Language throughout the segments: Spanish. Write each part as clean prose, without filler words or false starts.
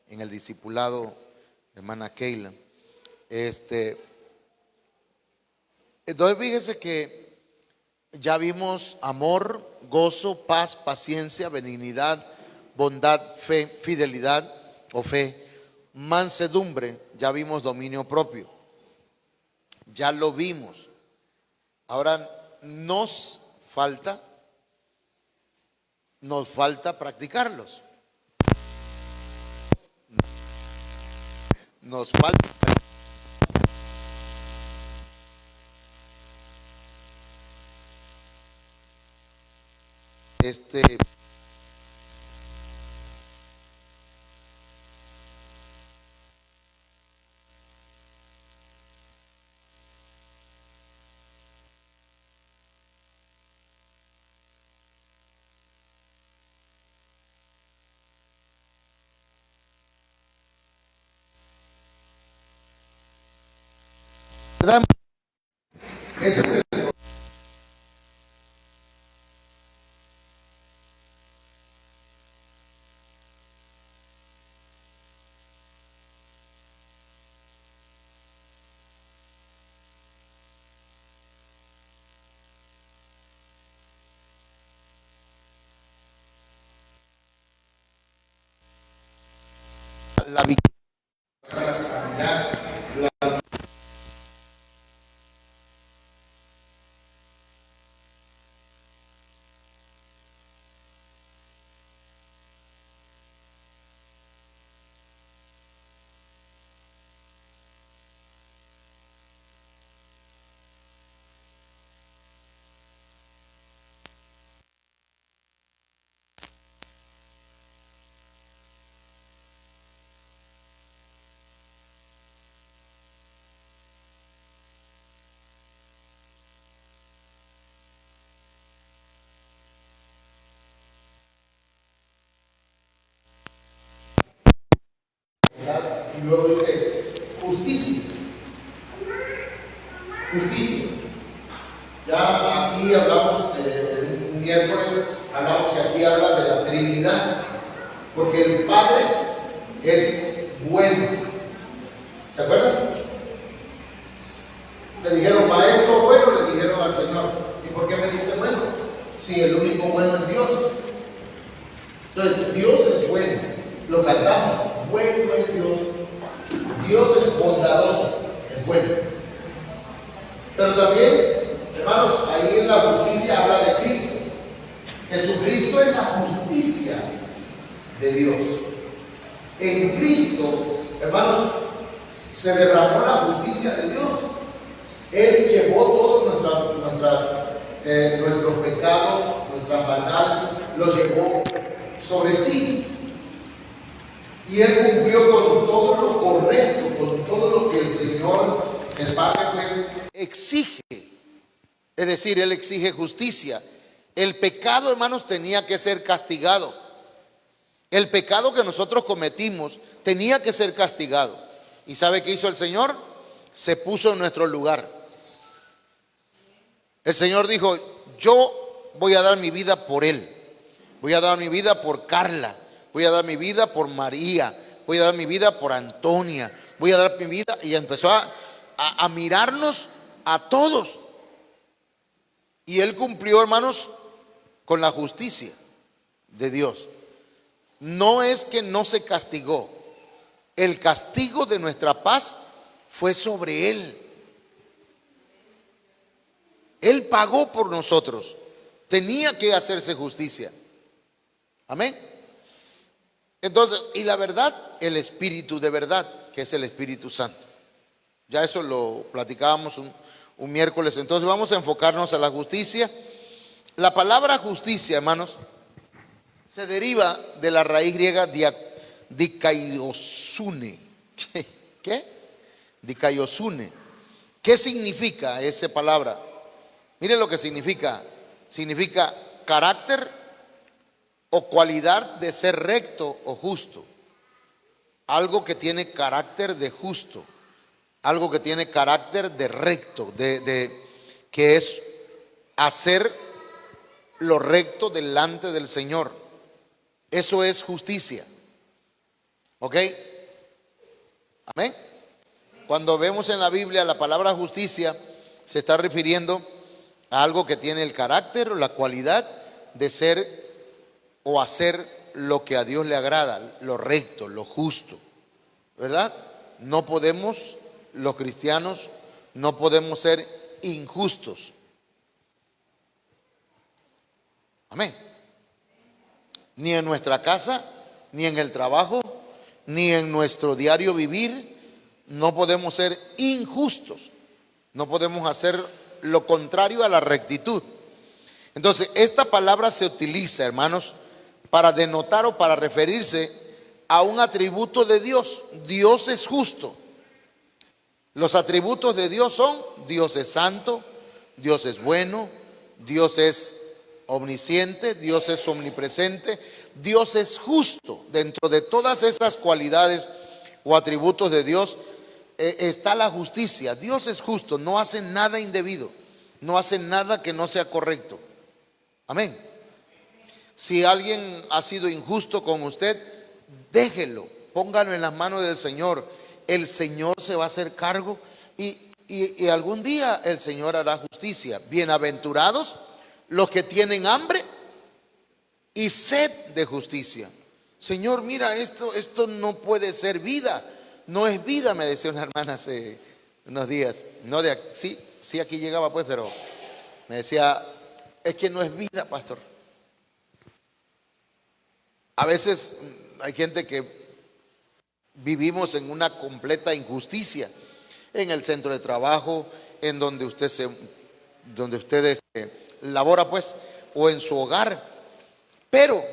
en el discipulado, hermana Keila. Entonces fíjese que ya vimos amor, gozo, paz, paciencia, benignidad, bondad, fe, fidelidad o fe, mansedumbre. Ya vimos dominio propio. Ya lo vimos. Ahora nos falta practicarlos. Nos falta ¿verdad? Ese es la victoria, la sanidad, y luego dice justicia. Justicia. Ya aquí hablamos, un miércoles hablamos que aquí habla de la Trinidad, porque el Padre es bueno. ¿Se acuerdan? Le dijeron maestro bueno, le dijeron al Señor. ¿Y por qué me dice bueno? Si el único bueno es Dios. Entonces Dios es bueno. Lo cantamos. Bueno es Dios. Dios es bondadoso. Es bueno. Pero también, hermanos, ahí en la justicia habla de Cristo. Jesucristo es la justicia de Dios. En Cristo, hermanos, se derramó la justicia de Dios. Él llevó todos nuestros pecados, nuestras maldades, los llevó sobre sí. Y Él cumplió con todo lo correcto, con todo lo que el Señor, el Padre, pues, exige. Es decir, Él exige justicia. El pecado, hermanos, tenía que ser castigado. El pecado que nosotros cometimos tenía que ser castigado. ¿Y sabe qué hizo el Señor? Se puso en nuestro lugar. El Señor dijo: yo voy a dar mi vida por él. Voy a dar mi vida por Carla. Voy a dar mi vida por María. Voy a dar mi vida por Antonia. Voy a dar mi vida. Y empezó a mirarnos a todos. Y Él cumplió, hermanos, con la justicia de Dios. No es que no se castigó. El castigo de nuestra paz fue sobre Él. Él pagó por nosotros. Tenía que hacerse justicia. Amén. Entonces, y la verdad, el Espíritu de verdad, que es el Espíritu Santo. Ya eso lo platicábamos un miércoles. Entonces vamos a enfocarnos a la justicia. La palabra justicia, hermanos, se deriva de la raíz griega dikaiosune. ¿Qué? Dikaiosune. ¿Qué significa esa palabra? Miren lo que significa. Significa carácter o cualidad de ser recto o justo. Algo que tiene carácter de justo. Algo que tiene carácter de recto, que es hacer lo recto delante del Señor. Eso es justicia. ¿Ok? Amén. Cuando vemos en la Biblia la palabra justicia, se está refiriendo a algo que tiene el carácter o la cualidad de ser o hacer lo que a Dios le agrada, lo recto, lo justo, ¿verdad? No podemos, los cristianos, no podemos ser injustos. Amén. Ni en nuestra casa, ni en el trabajo, ni en nuestro diario vivir, no podemos ser injustos. No podemos hacer lo contrario a la rectitud. Entonces, esta palabra se utiliza, hermanos, para denotar o para referirse a un atributo de Dios. Dios es justo. Los atributos de Dios son: Dios es santo, Dios es bueno, Dios es omnisciente, Dios es omnipresente, Dios es justo. Dentro de todas esas cualidades o atributos de Dios está la justicia. Dios es justo, no hace nada indebido, no hace nada que no sea correcto. Amén. Si alguien ha sido injusto con usted, déjelo, póngalo en las manos del Señor. El Señor se va a hacer cargo y algún día el Señor hará justicia. Bienaventurados los que tienen hambre y sed de justicia. Señor, mira, esto no puede ser vida. No es vida, me decía una hermana hace unos días. No de sí, sí, aquí llegaba pues, pero me decía, es que no es vida, pastor. A veces hay gente que vivimos en una completa injusticia en el centro de trabajo, en donde usted labora pues, o en su hogar. Pero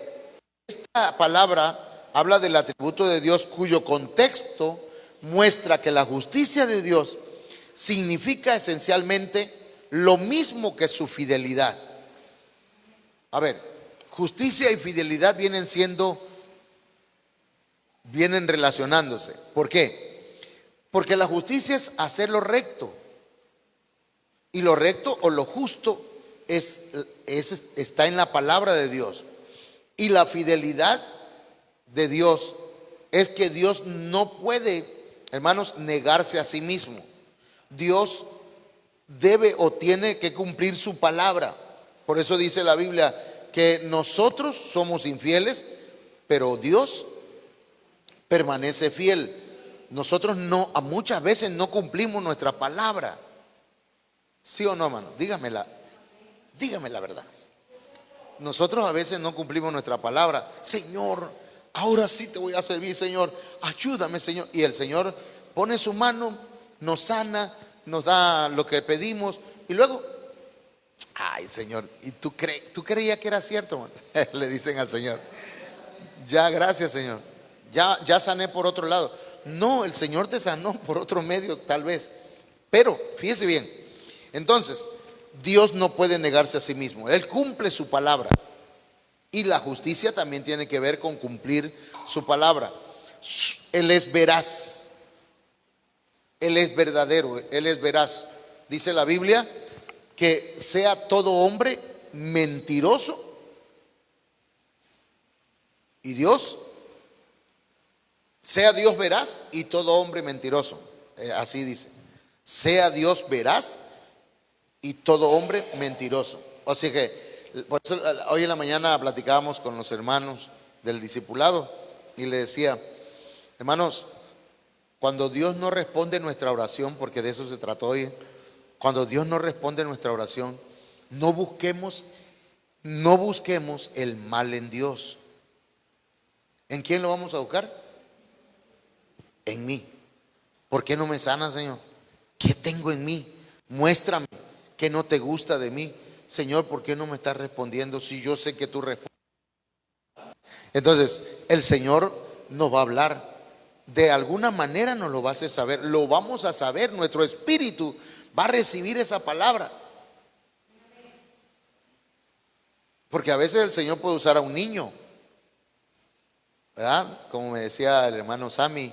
esta palabra habla del atributo de Dios cuyo contexto muestra que la justicia de Dios significa esencialmente lo mismo que su fidelidad. A ver, justicia y fidelidad vienen relacionándose. ¿Por qué? Porque la justicia es hacer lo recto, y lo recto o lo justo está en la palabra de Dios. Y la fidelidad de Dios es que Dios no puede, hermanos, negarse a sí mismo. Dios debe o tiene que cumplir su palabra. Por eso dice la Biblia que nosotros somos infieles, pero Dios permanece fiel. Nosotros muchas veces no cumplimos nuestra palabra. ¿Sí o no, hermano? Dígame la verdad. Nosotros a veces no cumplimos nuestra palabra. Señor, ahora sí te voy a servir, Señor. Ayúdame, Señor. Y el Señor pone su mano, nos sana, nos da lo que pedimos. Y luego, ay, Señor, ¿y tú creías que era cierto, man? Le dicen al Señor. Ya, gracias, Señor. Ya sané por otro lado. No, el Señor te sanó por otro medio, tal vez. Pero, fíjese bien. Entonces, Dios no puede negarse a sí mismo. Él cumple su palabra. Y la justicia también tiene que ver con cumplir su palabra. Él es veraz. Él es verdadero. Él es veraz. Dice la Biblia que sea todo hombre mentiroso y Dios, sea Dios veraz y todo hombre mentiroso. Así dice. Sea Dios veraz y todo hombre mentiroso. O sea que, por eso hoy en la mañana platicábamos con los hermanos del discipulado y le decía, hermanos, cuando Dios no responde nuestra oración, porque de eso se trató hoy, cuando Dios no responde nuestra oración, no busquemos el mal en Dios. ¿En quién lo vamos a buscar? En mí. ¿Por qué no me sana, Señor? ¿Qué tengo en mí? Muéstrame qué no te gusta de mí. Señor, ¿por qué no me estás respondiendo si yo sé que tú respondes? Entonces, el Señor nos va a hablar. De alguna manera nos lo va a hacer saber. Lo vamos a saber. Nuestro espíritu va a recibir esa palabra. Porque a veces el Señor puede usar a un niño, ¿verdad? Como me decía el hermano Sammy,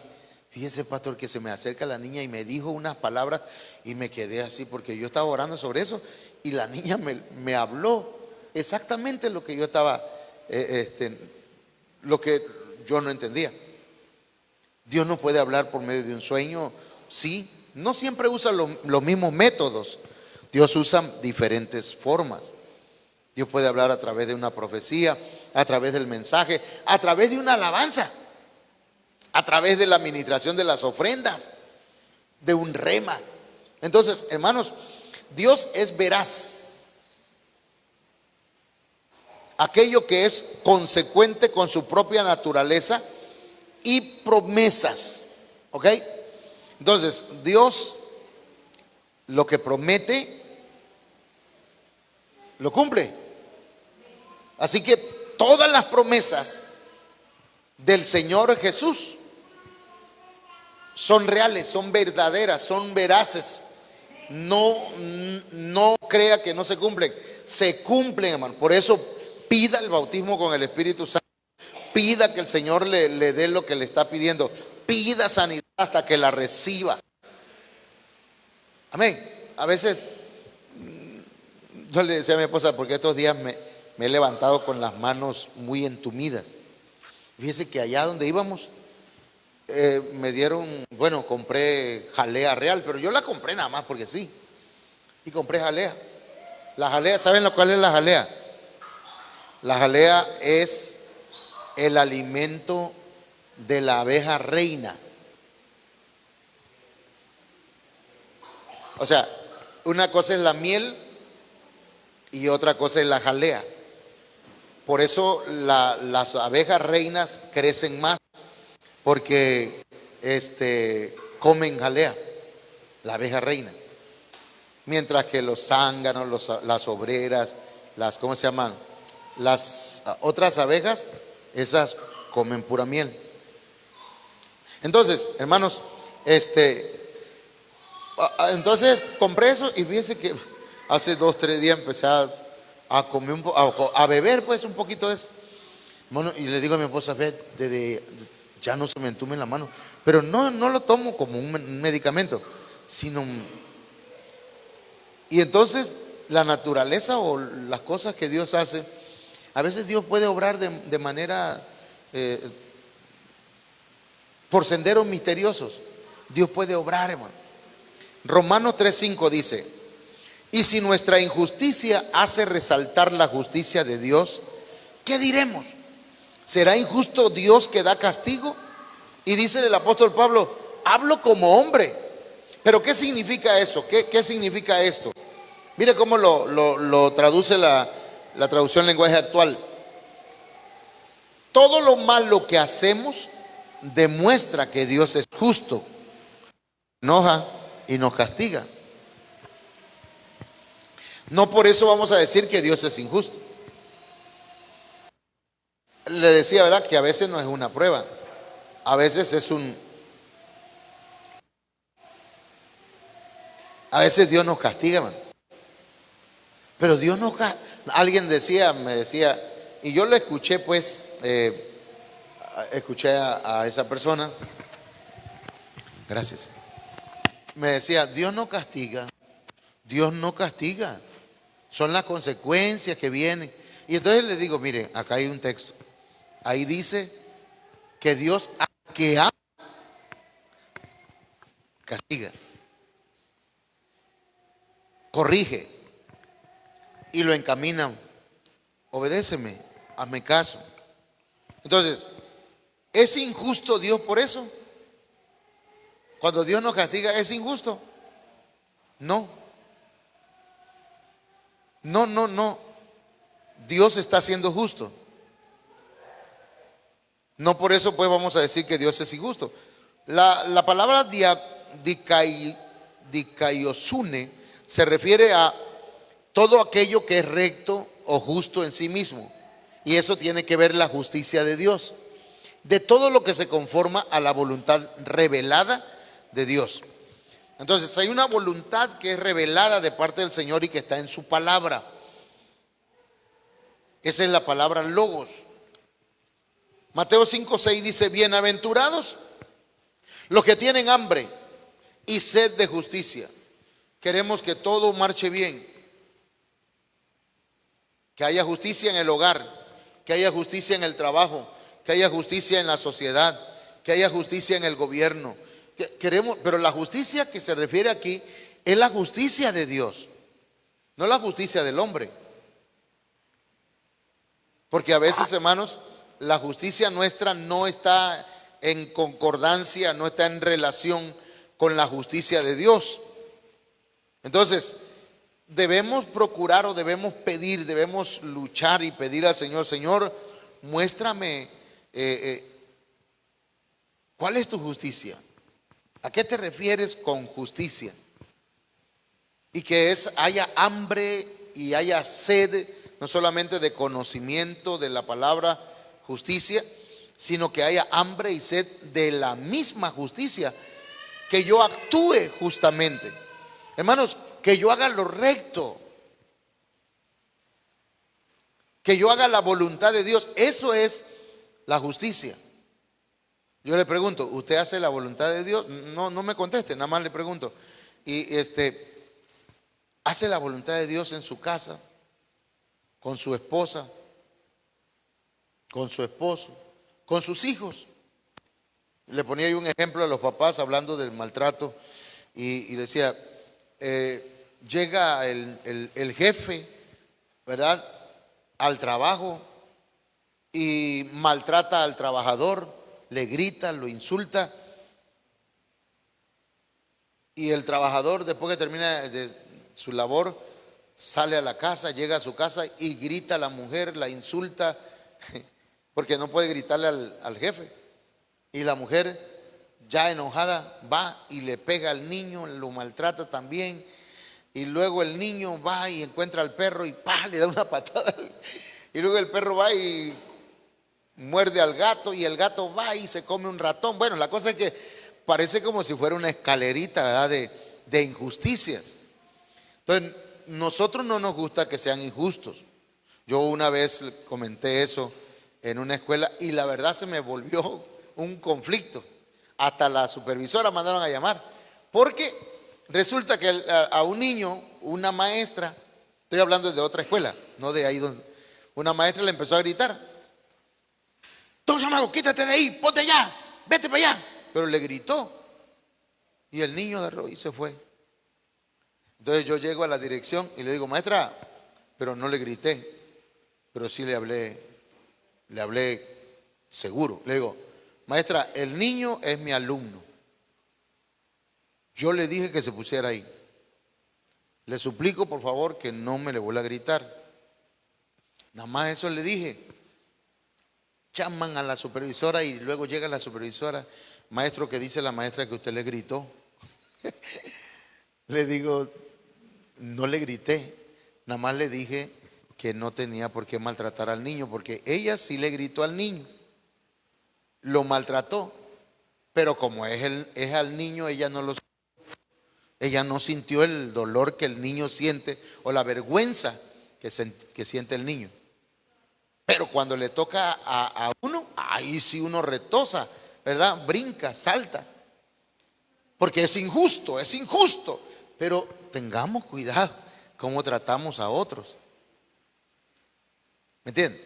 fíjese, pastor, que se me acerca la niña y me dijo unas palabras y me quedé así porque yo estaba orando sobre eso y la niña me habló exactamente lo que yo estaba, lo que yo no entendía. Dios nos puede hablar por medio de un sueño, sí. No siempre usa los mismos métodos. Dios usa diferentes formas. Dios puede hablar a través de una profecía, a través del mensaje, a través de una alabanza, a través de la administración de las ofrendas, de un rema. Entonces, hermanos, Dios es veraz. Aquello que es consecuente con su propia naturaleza y promesas. ¿Ok? Entonces, Dios lo que promete, lo cumple. Así que todas las promesas del Señor Jesús son reales, son verdaderas, son veraces. No crea que no se cumplen. Se cumplen, hermano. Por eso pida el bautismo con el Espíritu Santo. Pida que el Señor le dé lo que le está pidiendo. Pida sanidad hasta que la reciba. Amén. A veces yo le decía a mi esposa, porque estos días me he levantado con las manos muy entumidas. Fíjese que allá donde íbamos me dieron, bueno, compré jalea real, pero yo la compré nada más porque sí. Y compré jalea. La jalea, ¿saben lo cual es la jalea? La jalea es el alimento de la abeja reina. O sea, una cosa es la miel y otra cosa es la jalea. Por eso las abejas reinas crecen más, porque comen jalea, la abeja reina. Mientras que los zánganos, las obreras, ¿cómo se llaman? Las otras abejas, esas comen pura miel. Entonces, hermanos, entonces compré eso y fíjense que hace 2, 3 días empecé a comer a beber pues un poquito de eso. Bueno, y le digo a mi esposa, ve, ya no se me entume la mano, pero no lo tomo como un medicamento, sino. Y entonces la naturaleza o las cosas que Dios hace, a veces Dios puede obrar de manera por senderos misteriosos. Dios puede obrar, hermano. Romanos 3:5 dice: y si nuestra injusticia hace resaltar la justicia de Dios, ¿qué diremos? ¿Será injusto Dios que da castigo? Y dice el apóstol Pablo: hablo como hombre. Pero ¿qué significa eso? ¿Qué significa esto? Mire cómo lo traduce la traducción lenguaje actual. Todo lo malo que hacemos demuestra que Dios es justo, enoja y nos castiga. No por eso vamos a decir que Dios es injusto. Le decía, ¿verdad?, que a veces no es una prueba, a veces a veces Dios nos castiga, man. Pero Dios nos castiga. Alguien me decía, y yo lo escuché pues, escuché a esa persona, gracias, me decía, Dios no castiga, Dios no castiga, son las consecuencias que vienen. Y entonces le digo, mire, acá hay un texto, ahí dice que Dios que ama, castiga, corrige y lo encamina. Obedéceme, hazme caso. Entonces, ¿es injusto Dios por eso? Cuando Dios nos castiga, ¿es injusto? No. No. Dios está siendo justo. No por eso pues vamos a decir que Dios es injusto. La palabra dikaiosune se refiere a todo aquello que es recto o justo en sí mismo. Y eso tiene que ver la justicia de Dios, de todo lo que se conforma a la voluntad revelada de Dios. Entonces hay una voluntad que es revelada de parte del Señor y que está en su palabra. Esa es la palabra logos. Mateo 5:6 dice: bienaventurados los que tienen hambre y sed de justicia. Queremos que todo marche bien, que haya justicia en el hogar, que haya justicia en el trabajo, que haya justicia en la sociedad, que haya justicia en el gobierno. Queremos, pero la justicia que se refiere aquí es la justicia de Dios, no la justicia del hombre. Porque a veces, hermanos, la justicia nuestra no está en concordancia, no está en relación con la justicia de Dios. Entonces, debemos procurar o debemos pedir, debemos luchar y pedir al Señor: Señor, muéstrame cuál es tu justicia. ¿A qué te refieres con justicia? Y que haya hambre y haya sed, no solamente de conocimiento de la palabra justicia, sino que haya hambre y sed de la misma justicia, que yo actúe justamente. Hermanos, que yo haga lo recto, que yo haga la voluntad de Dios. Eso es la justicia. Yo le pregunto: ¿usted hace la voluntad de Dios? No me conteste, nada más le pregunto. Y ¿hace la voluntad de Dios en su casa, con su esposa, con su esposo, con sus hijos? Le ponía yo un ejemplo a los papás hablando del maltrato y decía, llega el jefe, ¿verdad?, al trabajo y maltrata al trabajador, le grita, lo insulta, y el trabajador, después que termina de su labor, sale a la casa, llega a su casa y grita a la mujer, la insulta, porque no puede gritarle al jefe. Y la mujer, ya enojada, va y le pega al niño, lo maltrata también. Y luego el niño va y encuentra al perro y ¡pah!, le da una patada. Y luego el perro va y muerde al gato, y el gato va y se come un ratón. Bueno, la cosa es que parece como si fuera una escalerita, ¿verdad?, de injusticias. Entonces, nosotros no nos gusta que sean injustos. Yo una vez comenté eso en una escuela y la verdad se me volvió un conflicto. Hasta la supervisora mandaron a llamar, porque resulta que a un niño, una maestra, estoy hablando de otra escuela, no de ahí donde, una maestra le empezó a gritar: tú, chamaco, quítate de ahí, ponte allá, vete para allá. Pero le gritó y el niño agarró y se fue. Entonces yo llego a la dirección y le digo: maestra, pero no le grité, pero sí le hablé seguro. Le digo: maestra, el niño es mi alumno. Yo le dije que se pusiera ahí. Le suplico por favor que no me le vuelva a gritar. Nada más eso le dije. Llaman a la supervisora y luego llega la supervisora: maestro, ¿qué dice la maestra que usted le gritó? Le digo: no le grité, nada más le dije que no tenía por qué maltratar al niño, porque ella sí le gritó al niño, lo maltrató, pero como es al niño, ella no sintió el dolor que el niño siente o la vergüenza que siente el niño. Pero cuando le toca a uno, ahí sí uno retosa, ¿verdad?, brinca, salta, porque es injusto, pero tengamos cuidado cómo tratamos a otros. ¿Me entienden?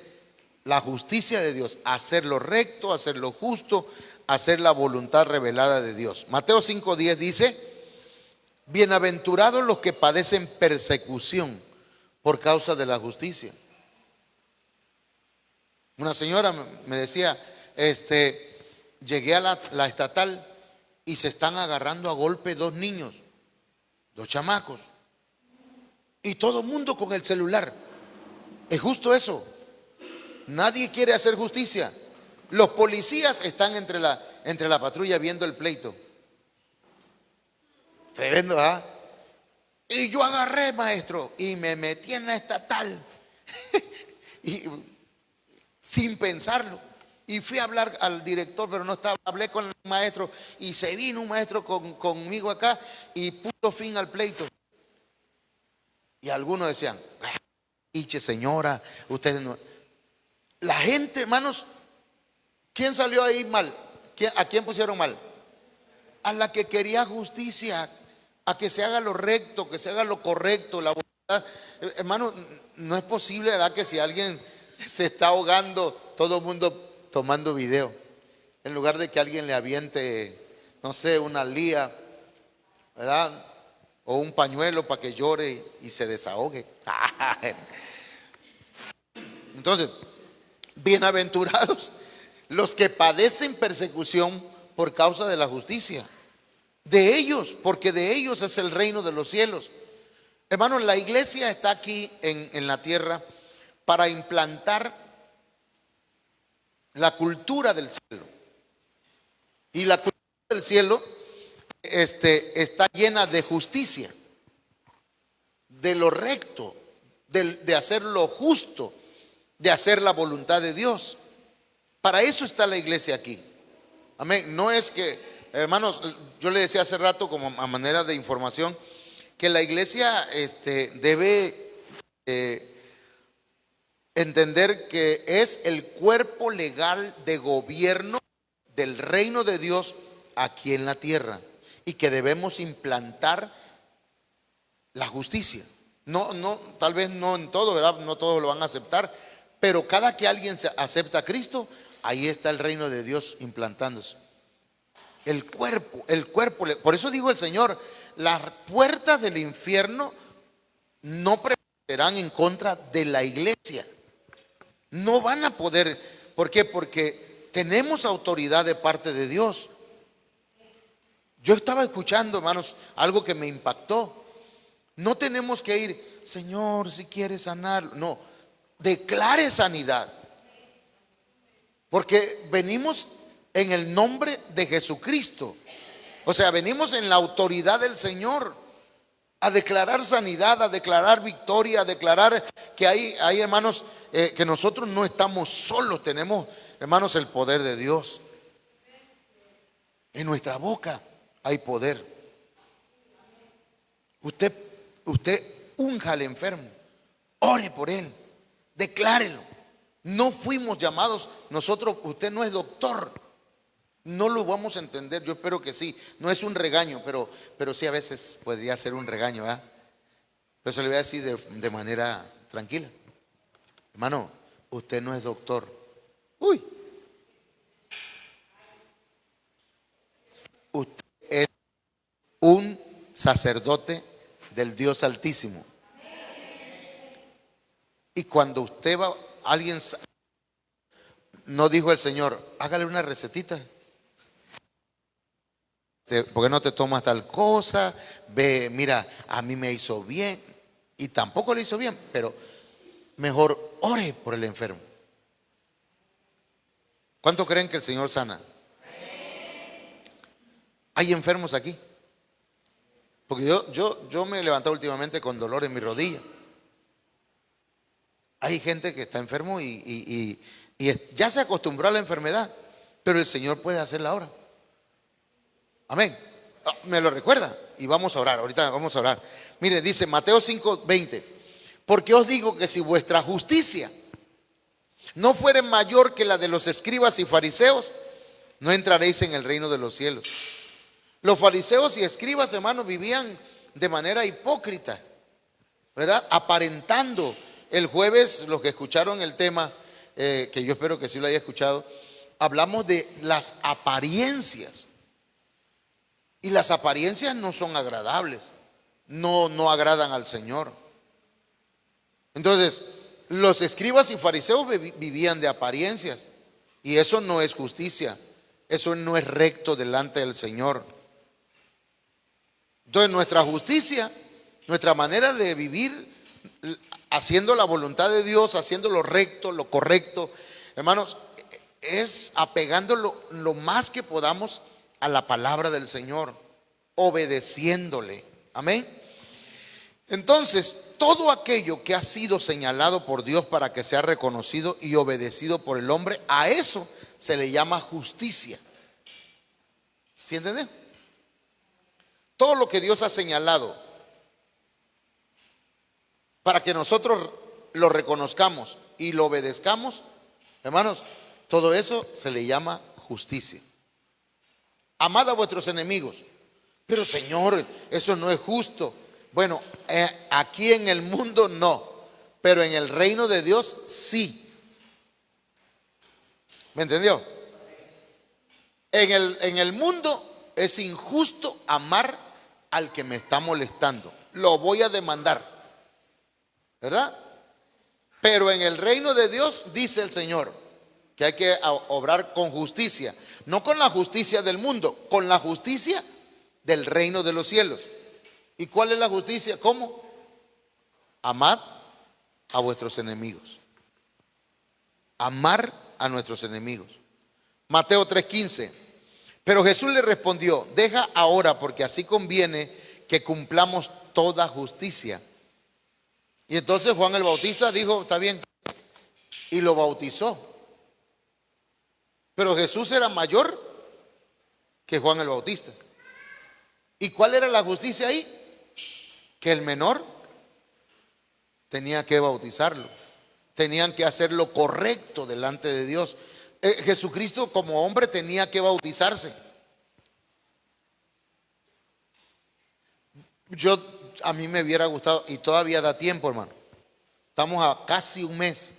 La justicia de Dios, hacer lo recto, hacer lo justo, hacer la voluntad revelada de Dios. Mateo 5:10 dice: bienaventurados los que padecen persecución por causa de la justicia. Una señora me decía, llegué a la estatal y se están agarrando a golpe dos niños, dos chamacos, y todo el mundo con el celular. ¿Es justo eso? Nadie quiere hacer justicia. Los policías están entre la patrulla viendo el pleito. Tremendo, ¿ah? Y yo agarré, maestro, y me metí en la estatal y sin pensarlo, y fui a hablar al director, pero no estaba. Hablé con el maestro y se vino un maestro conmigo acá y puso fin al pleito. Y algunos decían: "Iche, señora, ustedes no". La gente, hermanos, ¿quién salió ahí mal? ¿A quién pusieron mal? A la que quería justicia, a que se haga lo recto, que se haga lo correcto, la voluntad. Hermano, no es posible, ¿verdad?, que si alguien se está ahogando, todo el mundo tomando video. en lugar de que alguien le aviente, no sé, una lía, ¿verdad? O un pañuelo para que llore y se desahogue. Entonces, bienaventurados los que padecen persecución por causa de la justicia. De ellos, porque de ellos es el reino de los cielos. Hermanos, la iglesia está aquí en la tierra para implantar la cultura del cielo. Y la cultura del cielo está llena de justicia, de lo recto, de hacer lo justo, de hacer la voluntad de Dios. Para eso está la iglesia aquí. Amén. No es que, hermanos, yo le decía hace rato como a manera de información, que la iglesia debe entender que es el cuerpo legal de gobierno del reino de Dios aquí en la tierra y que debemos implantar la justicia. No, tal vez no en todo, ¿verdad? No todos lo van a aceptar, pero cada que alguien acepta a Cristo, ahí está el reino de Dios implantándose. El cuerpo, por eso dijo el Señor, las puertas del infierno no prevalecerán en contra de la iglesia. No van a poder. ¿Por qué? Porque tenemos autoridad de parte de Dios. Yo estaba escuchando, hermanos, algo que me impactó. No tenemos que ir, Señor, si quieres sanar. No, declare sanidad. Porque venimos en el nombre de Jesucristo. O sea, venimos en la autoridad del Señor a declarar sanidad, a declarar victoria, a declarar que hay hermanos, que nosotros no estamos solos, tenemos, hermanos, el poder de Dios. En nuestra boca hay poder. Usted unja al enfermo, ore por él, declárelo. No fuimos llamados, nosotros, usted no es doctor. No lo vamos a entender, yo espero que sí. No es un regaño, pero sí a veces podría ser un regaño, ¿verdad? Pero se le voy a decir de manera tranquila. Hermano, usted no es doctor. Uy. Usted es un sacerdote del Dios Altísimo. Y cuando usted va, alguien, no dijo el Señor, hágale una recetita. ¿Por qué no te tomas tal cosa? Ve, mira, a mí me hizo bien. Y tampoco le hizo bien, pero mejor ore por el enfermo. ¿Cuánto creen que el Señor sana? Hay enfermos aquí. Porque yo me he levantado últimamente con dolor en mi rodilla. Hay gente que está enfermo y ya se acostumbró a la enfermedad, pero el Señor puede hacerla ahora. Amén. Me lo recuerda y vamos a orar. Ahorita vamos a orar. Mire, dice Mateo 5:20. Porque os digo que si vuestra justicia no fuere mayor que la de los escribas y fariseos, no entraréis en el reino de los cielos. Los fariseos y escribas, hermanos, vivían de manera hipócrita, ¿verdad? Aparentando. El jueves, los que escucharon el tema, que yo espero que sí lo haya escuchado, hablamos de las apariencias. Y las apariencias no son agradables, no agradan al Señor. Entonces, los escribas y fariseos vivían de apariencias. Y eso no es justicia, eso no es recto delante del Señor. Entonces, nuestra justicia, nuestra manera de vivir, haciendo la voluntad de Dios, haciendo lo recto, lo correcto, hermanos, es apegándolo lo más que podamos a la palabra del Señor, obedeciéndole. Amén. Entonces, todo aquello que ha sido señalado por Dios para que sea reconocido y obedecido por el hombre, a eso se le llama justicia. ¿Sí entienden? Todo lo que Dios ha señalado para que nosotros lo reconozcamos y lo obedezcamos, hermanos, todo eso se le llama justicia. Amad a vuestros enemigos. Pero Señor, eso no es justo. Bueno, aquí en el mundo no, pero en el reino de Dios sí. ¿Me entendió? En el mundo es injusto amar al que me está molestando. Lo voy a demandar, ¿verdad? Pero en el reino de Dios dice el Señor que hay que obrar con justicia. No con la justicia del mundo, con la justicia del reino de los cielos. ¿Y cuál es la justicia? ¿Cómo? Amad a vuestros enemigos. Amar a nuestros enemigos. Mateo 3:15. Pero Jesús le respondió: deja ahora, porque así conviene que cumplamos toda justicia. Y entonces Juan el Bautista dijo: está bien, y lo bautizó. Pero Jesús era mayor que Juan el Bautista. ¿Y cuál era la justicia ahí? Que el menor tenía que bautizarlo, tenían que hacer lo correcto delante de Dios. Jesucristo como hombre tenía que bautizarse. A mí me hubiera gustado, y todavía da tiempo, hermano. Estamos a casi un mes.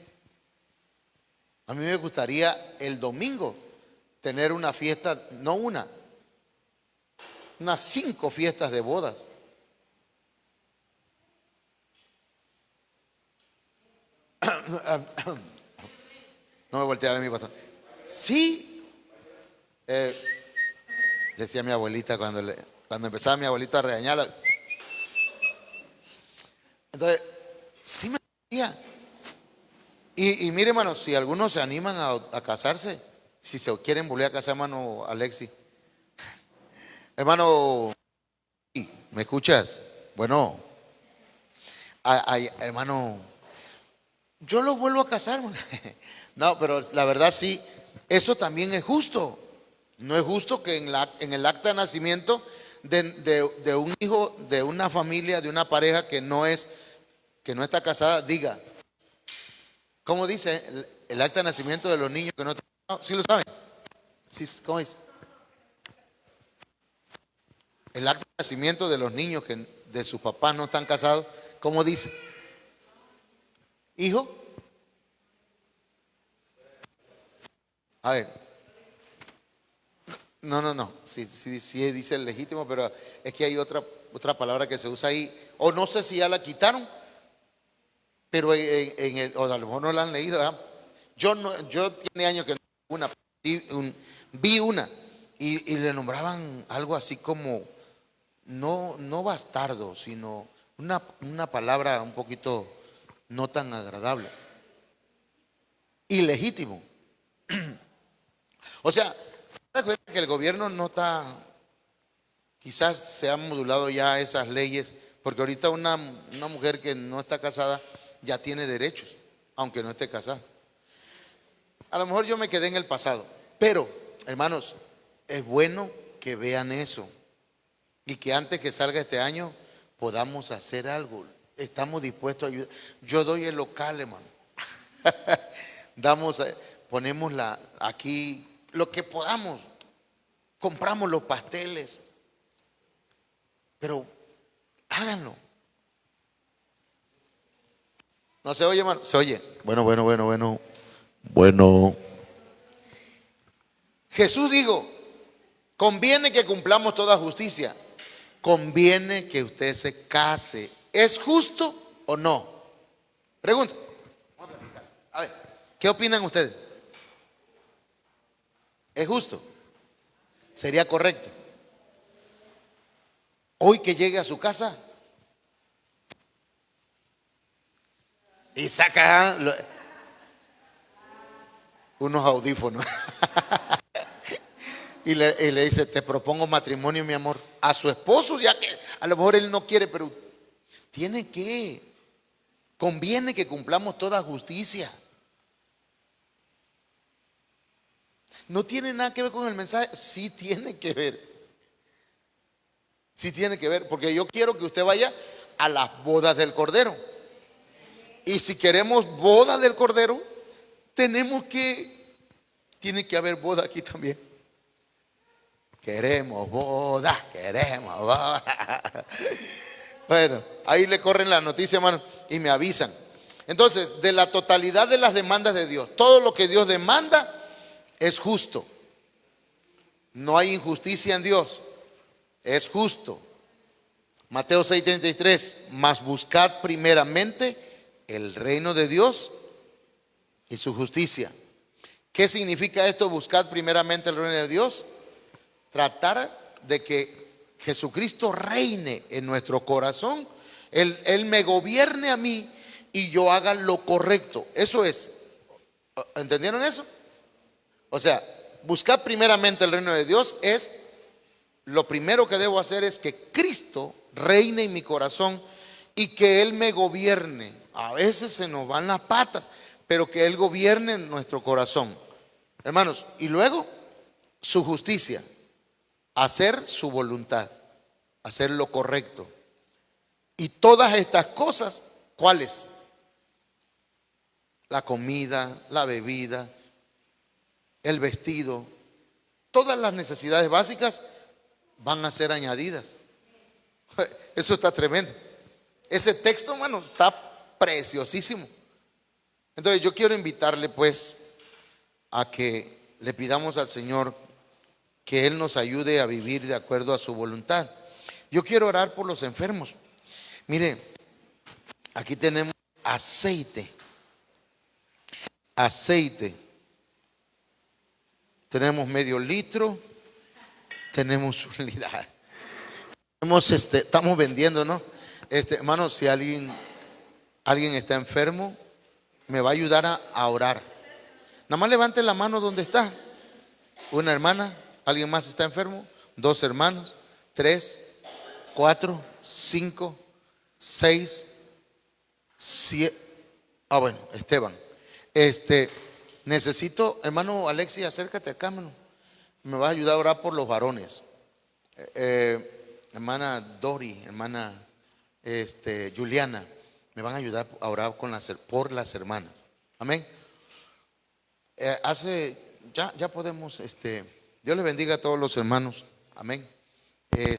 A mí me gustaría el domingo tener una fiesta, no unas 5 fiestas de bodas. No me volteé a ver mi pastor. Sí, decía mi abuelita cuando empezaba mi abuelita a regañarla. Entonces, sí me decía. Y mire, hermano, si algunos se animan a casarse, si se quieren volver a casar, hermano Alexi. Hermano, ¿me escuchas? Bueno, hermano, yo lo vuelvo a casar. No, pero la verdad sí, eso también es justo. No es justo que en el acta de nacimiento de un hijo, de una familia, de una pareja que no está casada, diga, ¿cómo dice el acta de nacimiento de los niños que no están casados? ¿Sí lo saben? ¿Sí? ¿Cómo dice? El acta de nacimiento de los niños que de sus papás no están casados, ¿cómo dice? Hijo. A ver. No. Sí dice el legítimo, pero es que hay otra palabra que se usa ahí. O no sé si ya la quitaron, pero o a lo mejor no la han leído, ¿verdad? Yo tiene años que no vi una y le nombraban algo así como no bastardo, sino una palabra un poquito no tan agradable. Ilegítimo. O sea, que el gobierno no está, quizás se han modulado ya esas leyes, porque ahorita una mujer que no está casada ya tiene derechos, aunque no esté casada. A lo mejor yo me quedé en el pasado, pero hermanos, es bueno que vean eso y que antes que salga este año podamos hacer algo. Estamos dispuestos a ayudar. Yo doy el local, hermano. Ponemos aquí lo que podamos, compramos los pasteles, pero háganlo. No se oye, hermano. Se oye. Bueno. Jesús dijo: conviene que cumplamos toda justicia. Conviene que usted se case. ¿Es justo o no? Pregunta. Vamos a platicar. A ver, ¿qué opinan ustedes? ¿Es justo? ¿Sería correcto? Hoy que llegue a su casa y saca unos audífonos y le dice: te propongo matrimonio, mi amor, a su esposo, ya que a lo mejor él no quiere, pero conviene que cumplamos toda justicia. ¿No tiene nada que ver con el mensaje? Sí tiene que ver. Sí tiene que ver, porque yo quiero que usted vaya a las bodas del Cordero. Y si queremos boda del Cordero, tiene que haber boda aquí también. Queremos boda. Bueno, ahí le corren la noticia, hermano, y me avisan. Entonces, de la totalidad de las demandas de Dios, todo lo que Dios demanda es justo. No hay injusticia en Dios, es justo. Mateo 6:33, mas buscad primeramente el reino de Dios y su justicia. ¿Qué significa esto? Buscad primeramente el reino de Dios. Tratar de que Jesucristo reine en nuestro corazón, Él me gobierne a mí y yo haga lo correcto. Eso es, ¿entendieron eso? O sea, buscar primeramente el reino de Dios es, lo primero que debo hacer es que Cristo reine en mi corazón y que Él me gobierne. A veces se nos van las patas, pero que Él gobierne en nuestro corazón, hermanos. Y luego su justicia, hacer su voluntad, hacer lo correcto. Y todas estas cosas, ¿cuáles? La comida, la bebida, el vestido, todas las necesidades básicas van a ser añadidas. Eso está tremendo. Ese texto, hermano, está preciosísimo. Entonces yo quiero invitarle pues a que le pidamos al Señor que Él nos ayude a vivir de acuerdo a su voluntad. Yo quiero orar por los enfermos. Mire, aquí tenemos aceite. Tenemos medio litro. Tenemos un litro. Estamos vendiendo, ¿no? Hermano, si alguien está enfermo, me va a ayudar a orar. Nada más levante la mano donde está. Una hermana, alguien más está enfermo, 2 hermanos, 3, 4, 5, 6, 7. Bueno, Esteban. Necesito, hermano Alexis, acércate acá, hermano. Me vas a ayudar a orar por los varones. Hermana Dori, hermana Juliana, me van a ayudar a orar por las hermanas. Amén. Ya podemos, Dios les bendiga a todos los hermanos. Amén.